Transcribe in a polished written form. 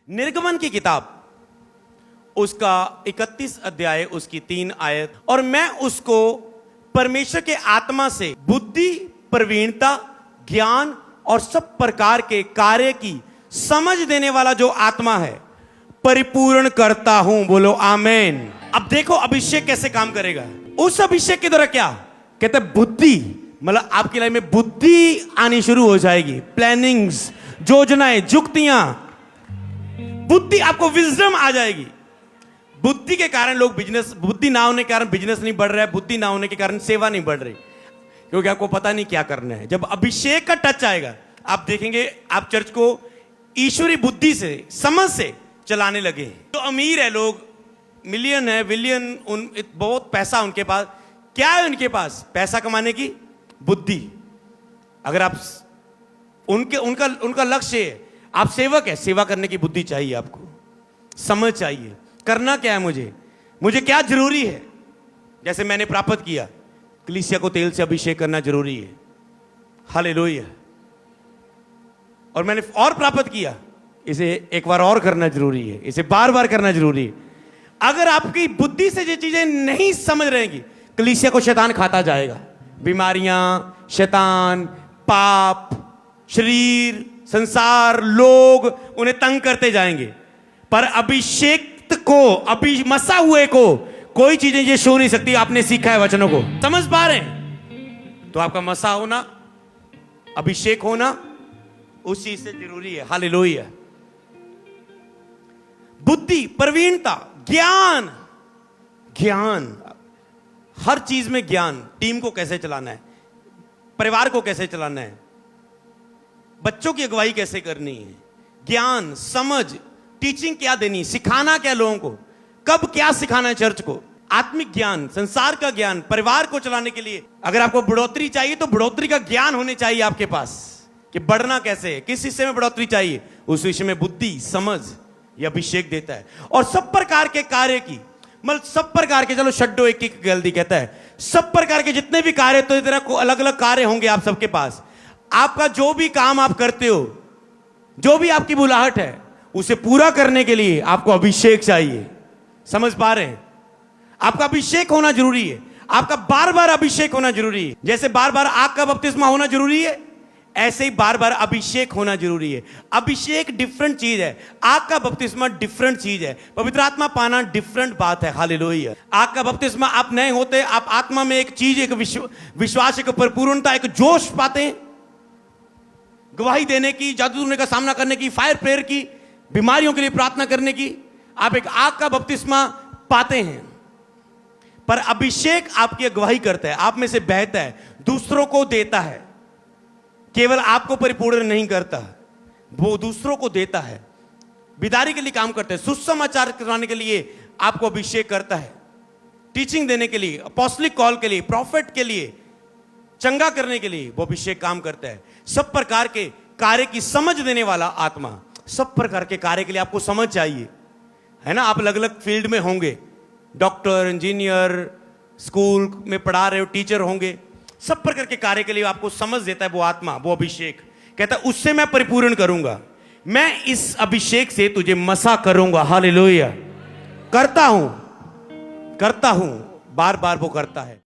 निर्गमन की किताब उसका 31 अध्याय उसकी 3 आयत, और मैं उसको परमेश्वर के आत्मा से बुद्धि, प्रवीणता, ज्ञान और सब प्रकार के कार्य की समझ देने वाला जो आत्मा है परिपूर्ण करता हूं। बोलो आमेन। अब देखो अभिषेक कैसे काम करेगा। उस अभिषेक के द्वारा क्या कहते हैं, बुद्धि, मतलब आपकी लाइफ में बुद्धि आनी शुरू हो जाएगी, प्लानिंग्स, योजनाएं, जुक्तियां, बुद्धि, आपको विजडम आ जाएगी। बुद्धि के कारण लोग बिजनेस, बुद्धि ना होने के कारण बिजनेस नहीं बढ़ रहा है, बुद्धि ना होने के कारण सेवा नहीं बढ़ रही, क्योंकि आपको पता नहीं क्या करना है। जब अभिषेक का टच आएगा आप देखेंगे आप चर्च को ईश्वरी बुद्धि से, समझ से चलाने लगे। तो अमीर है लोग, मिलियन है, बिलियन, बहुत पैसा उनके पास, क्या है उनके पास? पैसा कमाने की बुद्धि। अगर आप उनका लक्ष्य है, आप सेवक है, सेवा करने की बुद्धि चाहिए, आपको समझ चाहिए, करना क्या है, मुझे क्या जरूरी है। जैसे मैंने प्राप्त किया, कलीसिया को तेल से अभिषेक करना जरूरी है, हालेलुया। और मैंने और प्राप्त किया, इसे एक बार और करना जरूरी है, इसे बार बार करना जरूरी है। अगर आपकी बुद्धि से ये चीजें नहीं समझ रहेंगी, कलीसिया को शैतान खाता जाएगा। बीमारियां, शैतान, पाप, शरीर, संसार, लोग उन्हें तंग करते जाएंगे। पर अभिषेक को, मसा हुए को कोई चीजें ये छू नहीं सकती। आपने सीखा है वचनों को, समझ पा रहे हैं? तो आपका मसा होना, अभिषेक होना उस चीज से जरूरी है, हालेलुया। बुद्धि, प्रवीणता, ज्ञान, हर चीज में ज्ञान। टीम को कैसे चलाना है, परिवार को कैसे चलाना है, बच्चों की अगुवाई कैसे करनी है, ज्ञान, समझ, टीचिंग क्या देनी, सिखाना क्या लोगों को, कब क्या सिखाना है चर्च को, आत्मिक ज्ञान, संसार का ज्ञान, परिवार को चलाने के लिए। अगर आपको बढ़ोतरी चाहिए तो बढ़ोतरी का ज्ञान होने चाहिए आपके पास, कि बढ़ना कैसे है, किस हिस्से में बढ़ोतरी चाहिए, उस विषय में बुद्धि, समझ, यह अभिषेक देता है। और सब प्रकार के कार्य की, मतलब सब प्रकार के, चलो शड्डो एक एक गलती कहता है, सब प्रकार के जितने भी कार्य, तो इस तरह को अलग अलग कार्य होंगे आप सबके पास। आपका जो भी काम आप करते हो, जो भी आपकी बुलाहट है, उसे पूरा करने के लिए आपको अभिषेक चाहिए। समझ पा रहे हैं? आपका अभिषेक होना जरूरी है, आपका बार बार अभिषेक होना जरूरी है। जैसे बार बार आग का बपतिस्मा होना जरूरी है, ऐसे ही बार बार अभिषेक होना जरूरी है। अभिषेक डिफरेंट चीज है, आग का बपतिस्मा डिफरेंट चीज है, पवित्र आत्मा पाना डिफरेंट बात है, हालेलुया। आग का बपतिस्मा आप नए होते, आप आत्मा में एक चीज, एक विश्वास, एक परिपूर्णता, एक जोश पाते हैं, गवाही देने की, जादू टोने का सामना करने की, फायर प्रेयर की, बीमारियों के लिए प्रार्थना करने की, आप एक आग का बपतिस्मा पाते हैं। पर अभिषेक आपकी अगुवाई करता है, आप में से बहता है, दूसरों को देता है, केवल आपको परिपूर्ण नहीं करता, वो दूसरों को देता है, बिदारी के लिए काम करता है, सुसमाचार कराने के लिए आपको अभिषेक करता है, टीचिंग देने के लिए, अपोस्टलिक कॉल के लिए, प्रॉफिट के लिए, चंगा करने के लिए वो अभिषेक काम करता है। सब प्रकार के कार्य की समझ देने वाला आत्मा, सब प्रकार के कार्य के लिए आपको समझ चाहिए, है ना। आप अलग अलग फील्ड में होंगे, डॉक्टर, इंजीनियर, स्कूल में पढ़ा रहे हो, टीचर होंगे, सब प्रकार के कार्य के लिए आपको समझ देता है वो आत्मा, वो अभिषेक। कहता है उससे मैं परिपूर्ण करूंगा, मैं इस अभिषेक से तुझे मसा करूंगा, हालेलुया। करता हूं, बार बार वो करता है।